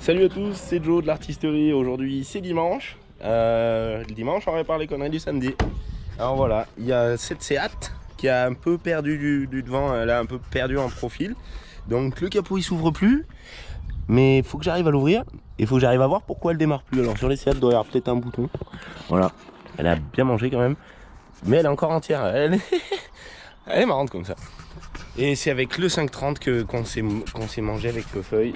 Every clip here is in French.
Salut à tous, c'est Joe de l'artisterie. Aujourd'hui c'est dimanche. Le dimanche on répare les conneries du samedi. Alors voilà, il y a cette Seat qui a un peu perdu du devant, elle a un peu perdu en profil. Donc le capot il s'ouvre plus. Mais il faut que j'arrive à l'ouvrir. Il faut que j'arrive à voir pourquoi elle démarre plus. Alors sur les Seat il doit y avoir peut-être un bouton. Voilà, elle a bien mangé quand même. Mais elle est encore entière, elle est marrante comme ça. Et c'est avec le 530 qu'on s'est mangé avec le feuille.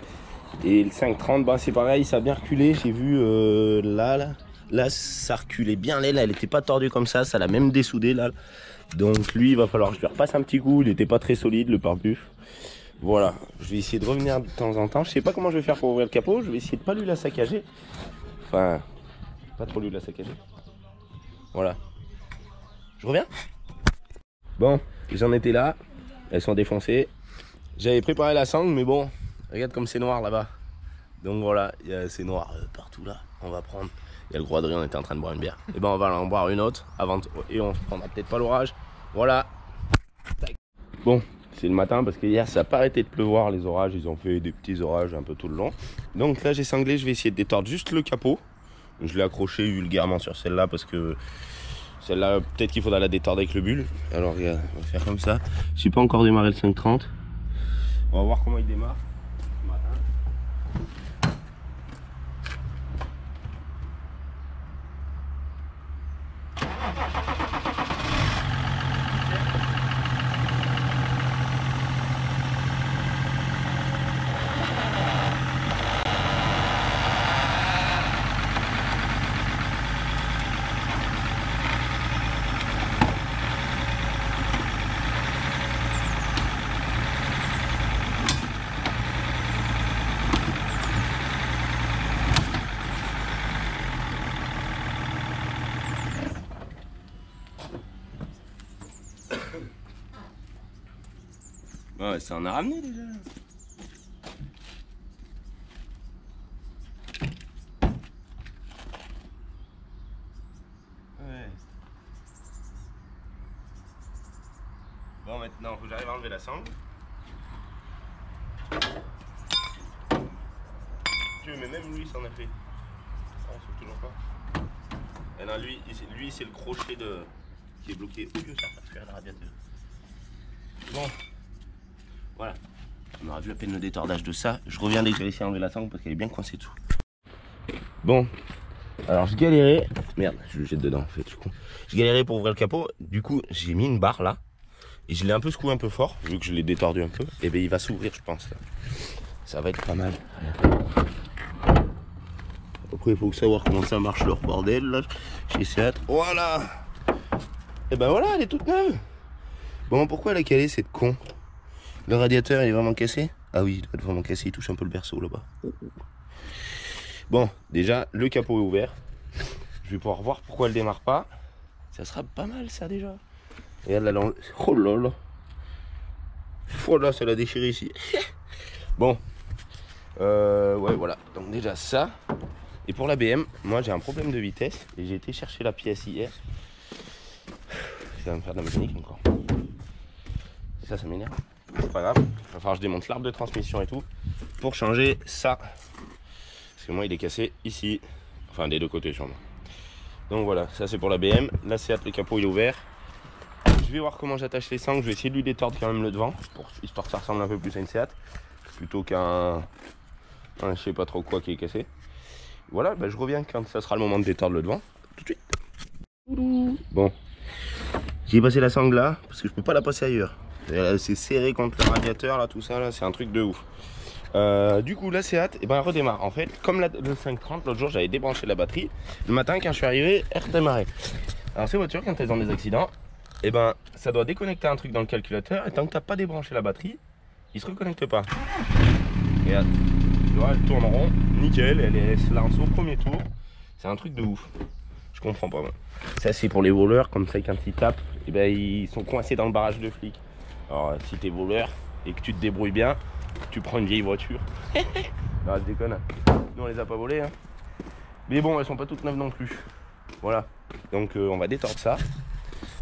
Et le 530, bah, c'est pareil, ça a bien reculé. J'ai vu là, ça reculait bien l'aile, elle était pas tordue comme ça l'a même dessoudé là. Donc lui, il va falloir que je lui repasse un petit coup. Il était pas très solide le pare-buff. Voilà, je vais essayer de revenir de temps en temps. Je sais pas comment je vais faire pour ouvrir le capot. Je vais essayer de pas lui la saccager. Enfin, pas trop lui la saccager. Voilà. Je reviens. Bon, j'en étais là. Elles sont défoncées. J'avais préparé la sangle, mais bon, regarde comme c'est noir là-bas. Donc voilà, c'est noir partout là. On va prendre. Il y a le Gros Adrien, on était en train de boire une bière. Et ben on va en boire une autre avant et on se prendra peut-être pas l'orage. Voilà. Bon, c'est le matin parce que hier ça n'a pas arrêté de pleuvoir. Les orages, ils ont fait des petits orages un peu tout le long. Donc là j'ai sanglé, je vais essayer de détordre juste le capot. Je l'ai accroché vulgairement sur celle-là parce que celle-là, peut-être qu'il faudra la détordre avec le bulle. Alors regarde, on va faire comme ça. Je n'ai pas encore démarré le 530. On va voir comment il démarre. Ouais, ça en a ramené déjà. Ouais. Bon, maintenant, faut que j'arrive à enlever la sangle. Dieu, mais même lui, s'en a fait. Ça, on se toujours pas. Et non, lui c'est le crochet qui est bloqué. Oh Dieu, ça va faire le radiateur. Bon. Voilà, on aura vu à peine le détordage de ça. Je reviens dès que j'ai réussi à enlever la sangle parce qu'elle est bien coincée dessous. Bon, alors je galérais. Merde, je le jette dedans en fait, je suis con. Je galérais pour ouvrir le capot. Du coup, j'ai mis une barre là. Et je l'ai un peu secoué un peu fort, vu que je l'ai détordu un peu. Et bien il va s'ouvrir, je pense. Là. Ça va être pas mal. Après, il faut savoir comment ça marche leur bordel là. Chez Seat. Voilà. Et ben voilà, elle est toute neuve. Bon, pourquoi elle a calé cette con? Le radiateur, il est vraiment cassé? Ah oui, il doit être vraiment cassé, il touche un peu le berceau là-bas. Bon, déjà, le capot est ouvert. Je vais pouvoir voir pourquoi elle démarre pas. Ça sera pas mal ça déjà. Regarde là, oh là là. Oh là, ça l'a déchiré ici. Bon. Ouais, voilà. Donc déjà ça. Et pour la BM, moi j'ai un problème de vitesse. Et j'ai été chercher la pièce hier. Ça va me faire de la mécanique encore. Ça m'énerve. C'est pas grave, il va falloir que je démonte l'arbre de transmission et tout pour changer ça. Parce que moi il est cassé ici, enfin des deux côtés sûrement. Donc voilà, ça c'est pour la BM. La Seat, le capot il est ouvert. Je vais voir comment j'attache les sangles. Je vais essayer de lui détordre quand même le devant, histoire que ça ressemble un peu plus à une Seat plutôt qu'un je sais pas trop quoi qui est cassé. Voilà, bah, je reviens quand ça sera le moment de détordre le devant. Tout de suite. Bon, j'ai passé la sangle là parce que je peux pas la passer ailleurs. C'est serré contre le radiateur là, tout ça là, c'est un truc de ouf. Du coup la Seat, et ben, elle redémarre. En fait, comme le 530, l'autre jour j'avais débranché la batterie. Le matin quand je suis arrivé, elle redémarrait. Alors ces voitures, quand elles ont des accidents, et ben ça doit déconnecter un truc dans le calculateur. Et tant que t'as pas débranché la batterie, il se reconnecte pas. Regarde, tu vois, elle tourne rond, nickel, elle se lance au premier tour. C'est un truc de ouf. Je comprends pas moi. Ça c'est pour les voleurs, comme ça quand ils tapent, et ben ils sont coincés dans le barrage de flics. Alors si t'es voleur et que tu te débrouilles bien, tu prends une vieille voiture. Non, je déconne. Nous on les a pas volées. Hein. Mais bon, elles sont pas toutes neuves non plus. Voilà. Donc on va détordre ça.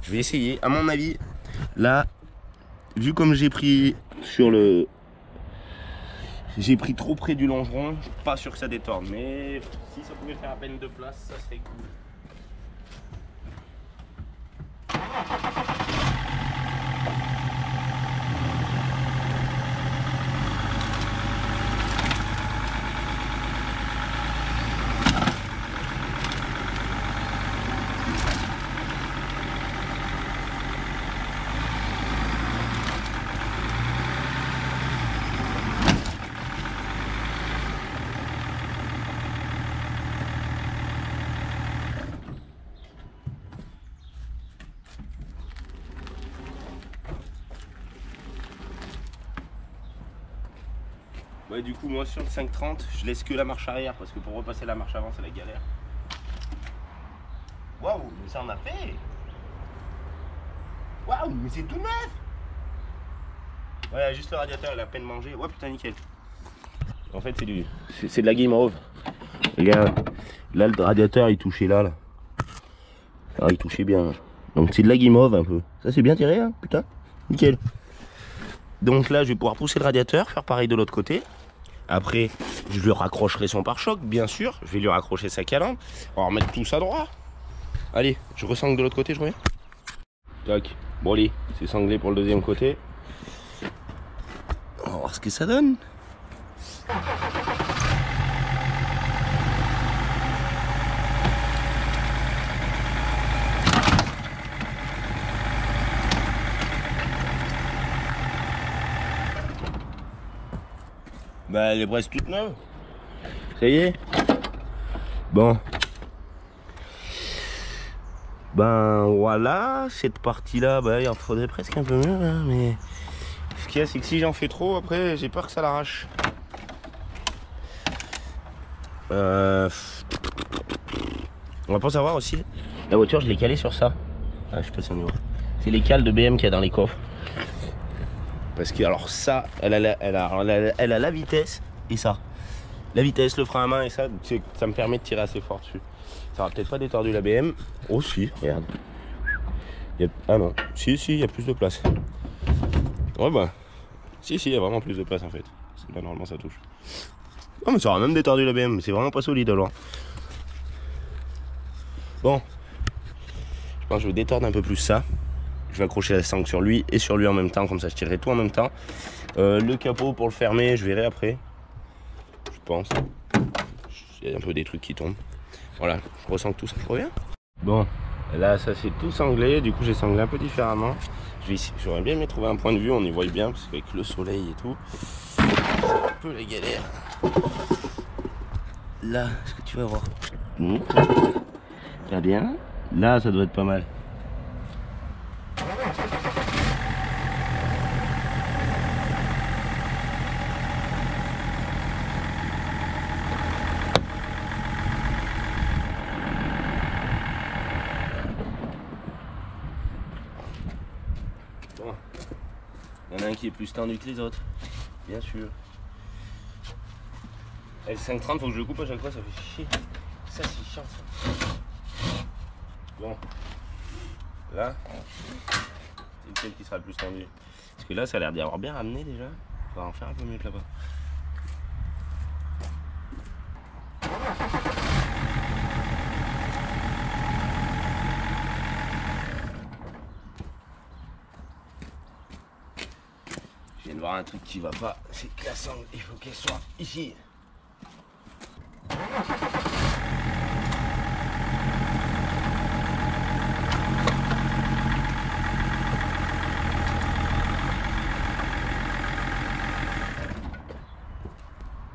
Je vais essayer. À mon avis, là, vu comme j'ai pris sur le... j'ai pris trop près du longeron, je suis pas sûr que ça détorde, mais si ça pouvait faire à peine de place, ça serait cool. Ouais, du coup, moi sur le 530, je laisse que la marche arrière parce que pour repasser la marche avant, c'est la galère. Waouh, mais ça en a fait! Waouh, mais c'est tout neuf! Ouais, juste le radiateur, il a à peine mangé. Ouais, putain, nickel. En fait, c'est de la guimauve. Regarde, là, le radiateur, il touchait là. Ah, il touchait bien. Donc, c'est de la guimauve un peu. Ça, c'est bien tiré, hein, putain. Nickel. Donc là, je vais pouvoir pousser le radiateur, faire pareil de l'autre côté. Après, je lui raccrocherai son pare-choc, bien sûr. Je vais lui raccrocher sa calandre. On va remettre tout ça droit. Allez, je resangle de l'autre côté, je reviens. Tac. Bon, allez, c'est sanglé pour le deuxième côté. On va voir ce que ça donne. Bah, elle est presque toute neuve. Ça y est. Bon. Ben voilà, cette partie-là, bah, il en faudrait presque un peu mieux, hein, mais ce qu'il y a, c'est que si j'en fais trop, après, j'ai peur que ça l'arrache. On va pas savoir aussi. La voiture, je l'ai calée sur ça. Ah, je sais pas si on y voit. C'est les cales de BM qu'il y a dans les coffres. Parce que alors ça, elle a la vitesse et ça. La vitesse, le frein à main et ça me permet de tirer assez fort dessus. Ça aura peut-être pas détordu la BM. Oh si, regarde. Ah non, si, il y a plus de place. Ouais bah, si, il y a vraiment plus de place en fait. Là normalement ça touche. Oh mais ça aura même détordu la BM, c'est vraiment pas solide alors. Bon, je pense que je vais détordre un peu plus ça. Je vais accrocher la sangle sur lui et sur lui en même temps, comme ça je tirerai tout en même temps. Le capot pour le fermer, je verrai après. Je pense. Il y a un peu des trucs qui tombent. Voilà, je ressens que tout ça, je reviens. Bon, là ça c'est tout sanglé, du coup j'ai sanglé un peu différemment. J'aurais bien aimé trouver un point de vue, on y voit bien, parce qu'avec le soleil et tout, c'est un peu la galère. Là, est-ce que tu vas voir? Regarde bien, là ça doit être pas mal. Bon, il y en a un qui est plus tendu que les autres, bien sûr. Et le 530, faut que je le coupe à chaque fois, ça fait chier. Ça c'est chiant ça. Bon, là, c'est lequel qui sera le plus tendu? Parce que là, ça a l'air d'y avoir bien ramené déjà. On va en faire un peu mieux que là-bas. Je viens de voir un truc qui va pas, c'est que la sangle, il faut qu'elle soit ici.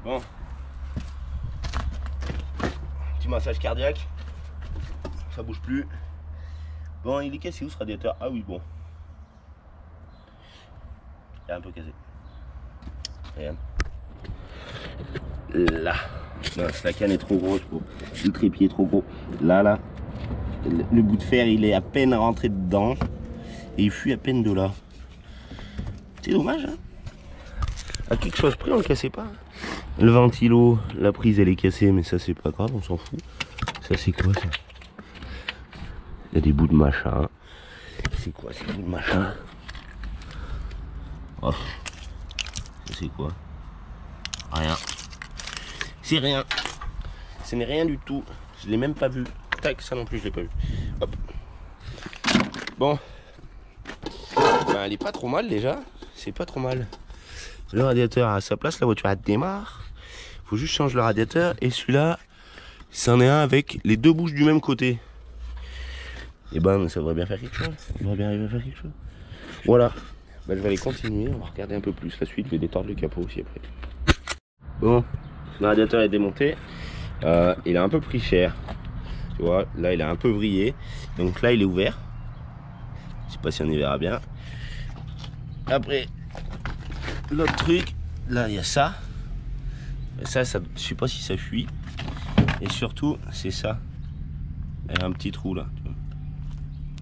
Bon, petit massage cardiaque, ça bouge plus. Bon, il est cassé où ce radiateur? Ah oui, bon. Il est un peu cassé. Regarde. Là. Non, la canne est trop grosse, le trépied est trop gros. Là, le bout de fer, il est à peine rentré dedans. Et il fuit à peine de là. C'est dommage, hein. À quelque chose près, on le cassait pas. Le ventilo, la prise, elle est cassée, mais ça, c'est pas grave, on s'en fout. Ça, c'est quoi, ça? Il y a des bouts de machin. C'est quoi ces bouts de machin? Oh. Ça, c'est quoi? Rien. C'est rien. Ce n'est rien du tout. Je l'ai même pas vu. Tac, ça non plus je l'ai pas vu. Hop. Bon. Ben, elle est pas trop mal déjà. C'est pas trop mal. Le radiateur à sa place, la voiture elle démarre. Faut juste changer le radiateur. Et celui-là, c'en est un avec les deux bouches du même côté. Et ben ça devrait bien faire quelque chose. Il devrait bien arriver à faire quelque chose. Voilà. Ben, je vais aller continuer. On va regarder un peu plus la suite. Je vais détendre le capot aussi après. Bon, le radiateur est démonté. Il a un peu pris cher. Tu vois, là il a un peu vrillé. Donc là il est ouvert. Je sais pas si on y verra bien. Après, l'autre truc, là il y a ça. Ça, je sais pas si ça fuit. Et surtout, c'est ça. Il y a un petit trou là. Tu vois.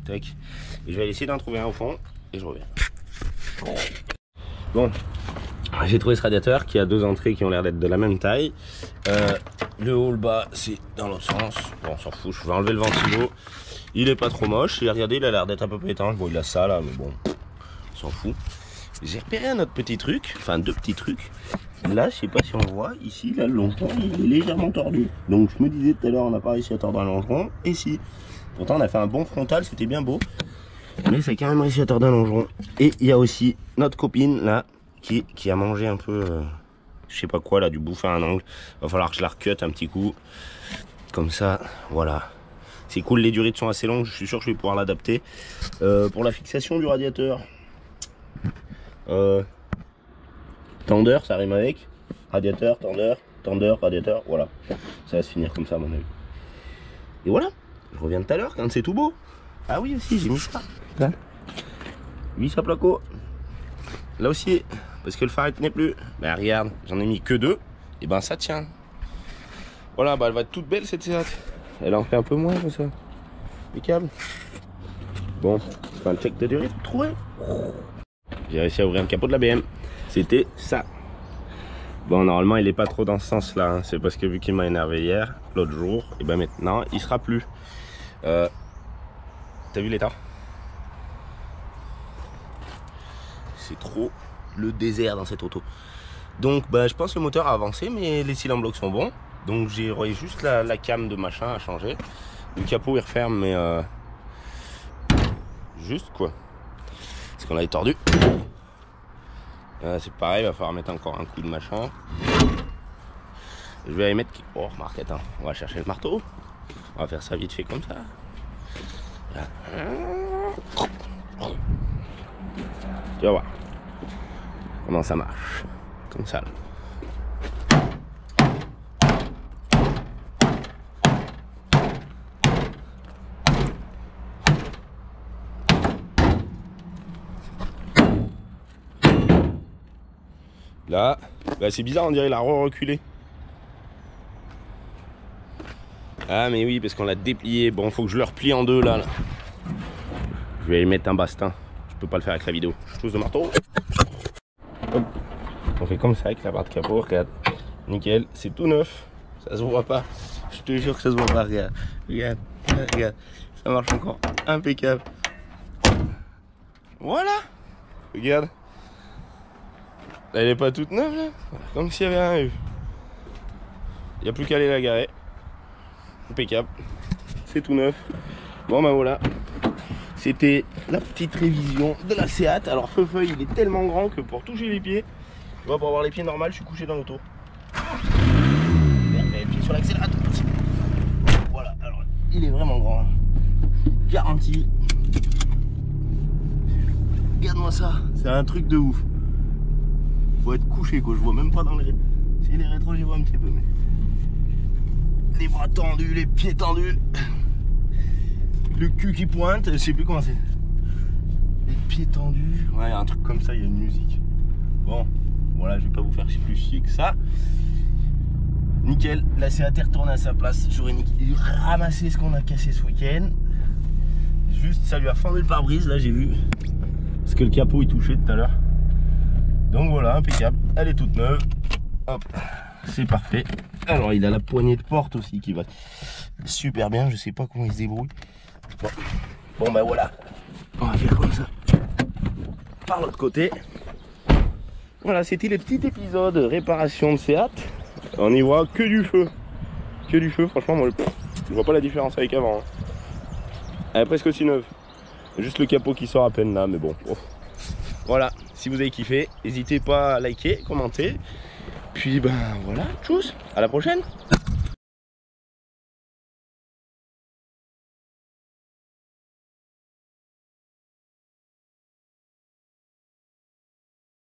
Tac. Et je vais essayer d'en trouver un au fond. Et je reviens. Bon. J'ai trouvé ce radiateur qui a deux entrées qui ont l'air d'être de la même taille. Le haut, le bas, c'est dans l'autre sens. Bon, on s'en fout. Je vais enlever le ventilo. Il est pas trop moche. Et regardez, il a l'air d'être un peu peu étanche. Bon, il a ça là, mais bon, on s'en fout. J'ai repéré un autre petit truc. Enfin, deux petits trucs. Là, je sais pas si on voit. Ici, là, le longeron, il est légèrement tordu. Donc, je me disais tout à l'heure, on n'a pas réussi à tordre un longeron. Et si. Pourtant, on a fait un bon frontal. C'était bien beau. Mais ça a quand même réussi à tordre un longeron. Et il y a aussi notre copine là. Qui a mangé un peu, je sais pas quoi là, du bouffe à un angle. Va falloir que je la recute un petit coup. Comme ça, voilà. C'est cool, les durées sont assez longues, je suis sûr que je vais pouvoir l'adapter. Pour la fixation du radiateur, tendeur, ça rime avec. Radiateur, tendeur, radiateur, voilà. Ça va se finir comme ça à mon avis. Et voilà, je reviens de tout à l'heure quand c'est tout beau. Ah oui aussi, j'ai mis ça. Là. Vis à placo. Là aussi, parce que le phare il tenait plus. Ben regarde, j'en ai mis que deux. Et ben ça tient. Voilà, bah elle va être toute belle cette Seat. Elle en fait un peu moins comme ça. Les câbles. Bon, enfin le check de durée, trouvé. J'ai réussi à ouvrir le capot de la BM. C'était ça. Bon, normalement il est pas trop dans ce sens là. Hein. C'est parce que vu qu'il m'a énervé hier, l'autre jour, et ben maintenant il sera plus. T'as vu l'état? C'est trop le désert dans cette auto. Donc bah, je pense que le moteur a avancé, mais les cylindres blocs sont bons. Donc j'ai juste la cam de machin à changer. Le capot il referme, mais juste quoi. Parce qu'on l'avait tordu. C'est pareil, il va falloir mettre encore un coup de machin. Je vais aller mettre. Oh remarque, attends, on va chercher le marteau. On va faire ça vite fait comme ça. Là. Tu vas voir comment ça marche. Comme ça. Là, bah c'est bizarre, on dirait qu'il a reculé. Ah mais oui, parce qu'on l'a déplié. Bon, faut que je le replie en deux là. Je vais y mettre un bastin. Je peux pas le faire avec la vidéo. Je touche le marteau. Hop. On fait comme ça avec la barre de capot. Regarde, nickel, c'est tout neuf. Ça se voit pas. Je te jure que ça se voit pas. Regarde, regarde, regarde. Ça marche encore impeccable. Voilà. Regarde. Elle est pas toute neuve là. Comme s'il y avait rien eu. Il n'y a plus qu'à aller la garer. Impeccable. C'est tout neuf. Bon bah voilà. C'était la petite révision de la Seat. Alors Feu il est tellement grand que pour toucher les pieds, tu vois, pour avoir les pieds normaux, je suis couché dans l'auto. Les pieds sur l'accélérateur. Voilà, alors il est vraiment grand. Garanti. Regarde-moi ça, c'est un truc de ouf. Faut être couché quoi, je vois même pas dans les. Si les rétros j'y vois un petit peu, mais. Les bras tendus, les pieds tendus. Le cul qui pointe, je sais plus comment c'est. Les pieds tendus. Ouais, il y a un truc comme ça, il y a une musique. Bon, voilà, je vais pas vous faire plus chier que ça. Nickel, la Seat est retournée à sa place. J'aurais ramassé ce qu'on a cassé ce week-end. Juste, ça lui a fendu le pare-brise, là j'ai vu. Parce que le capot il touchait tout à l'heure. Donc voilà, impeccable. Elle est toute neuve. Hop, c'est parfait. Alors il a la poignée de porte aussi qui va super bien. Je sais pas comment il se débrouille. Bon ben voilà. On va faire comme ça. Par l'autre côté. Voilà, c'était le petit épisode réparation de Seat. On y voit que du feu. Que du feu, franchement, moi, je vois pas la différence avec avant. Hein. Elle est presque aussi neuve. Juste le capot qui sort à peine là, mais bon. Oh. Voilà, si vous avez kiffé, n'hésitez pas à liker, commenter. Puis ben voilà, tchuss, à la prochaine.